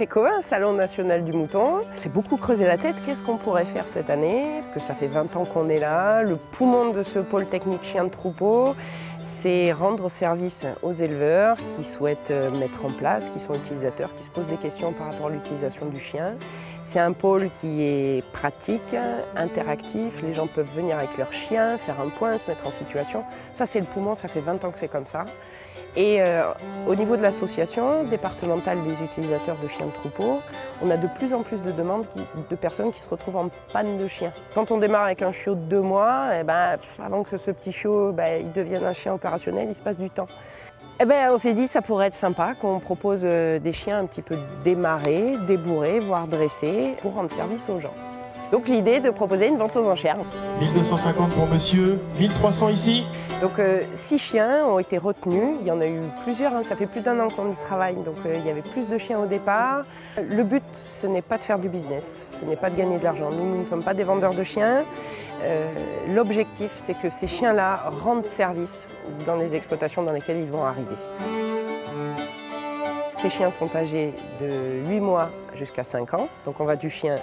Técoin, Salon national du mouton. C'est beaucoup creusé la tête, qu'est-ce qu'on pourrait faire cette année? Parce que ça fait 20 ans qu'on est là. Le poumon de ce pôle technique chien de troupeau, c'est rendre service aux éleveurs qui souhaitent mettre en place, qui sont utilisateurs, qui se posent des questions par rapport à l'utilisation du chien. C'est un pôle qui est pratique, interactif, les gens peuvent venir avec leur chien, faire un point, se mettre en situation. Ça c'est le poumon, ça fait 20 ans que c'est comme ça. Et au niveau de l'association départementale des utilisateurs de chiens de troupeau, on a de plus en plus de demandes de personnes qui se retrouvent en panne de chien. Quand on démarre avec un chiot de 2 mois, avant que ce petit chiot il devienne un chien opérationnel, il se passe du temps. On s'est dit que ça pourrait être sympa qu'on propose des chiens un petit peu démarrés, débourrés, voire dressés, pour rendre service aux gens. Donc l'idée est de proposer une vente aux enchères. 1250 pour monsieur, 1300 ici. Donc 6 chiens ont été retenus, il y en a eu plusieurs, ça fait plus d'1 an qu'on y travaille, donc il y avait plus de chiens au départ. Le but, ce n'est pas de faire du business, ce n'est pas de gagner de l'argent. Nous ne sommes pas des vendeurs de chiens. L'objectif, c'est que ces chiens-là rendent service dans les exploitations dans lesquelles ils vont arriver. Ces chiens sont âgés de 8 mois jusqu'à 5 ans, donc on va du chien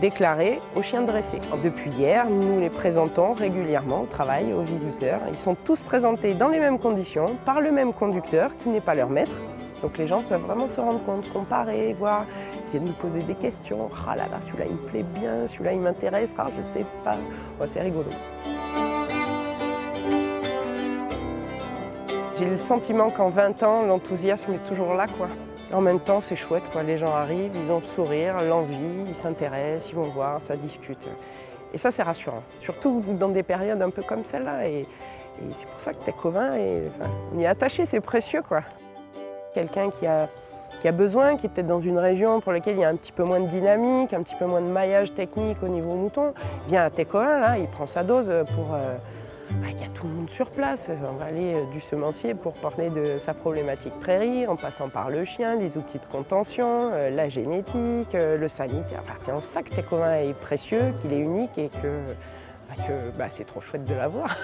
déclaré au chien dressé. Depuis hier, nous les présentons régulièrement au travail, aux visiteurs. Ils sont tous présentés dans les mêmes conditions, par le même conducteur qui n'est pas leur maître. Donc les gens peuvent vraiment se rendre compte, comparer, voir, ils viennent nous poser des questions. « Ah là là, celui-là il me plaît bien, celui-là il m'intéresse, ah je sais pas. » C'est rigolo. J'ai le sentiment qu'en 20 ans, l'enthousiasme est toujours là, quoi. En même temps, c'est chouette, quoi. Les gens arrivent, ils ont le sourire, l'envie, ils s'intéressent, ils vont voir, ça discute. Et ça, c'est rassurant, surtout dans des périodes un peu comme celle-là. Et c'est pour ça que Técoin, on y est attaché, c'est précieux, quoi. Quelqu'un qui a besoin, qui est peut-être dans une région pour laquelle il y a un petit peu moins de dynamique, un petit peu moins de maillage technique au niveau mouton, vient à Técoin, là, il prend sa dose pour... il y a tout le monde sur place. On va aller du semencier pour parler de sa problématique prairie, en passant par le chien, les outils de contention, la génétique, le sanitaire. C'est en ça que Técoin est précieux, qu'il est unique et que c'est trop chouette de l'avoir.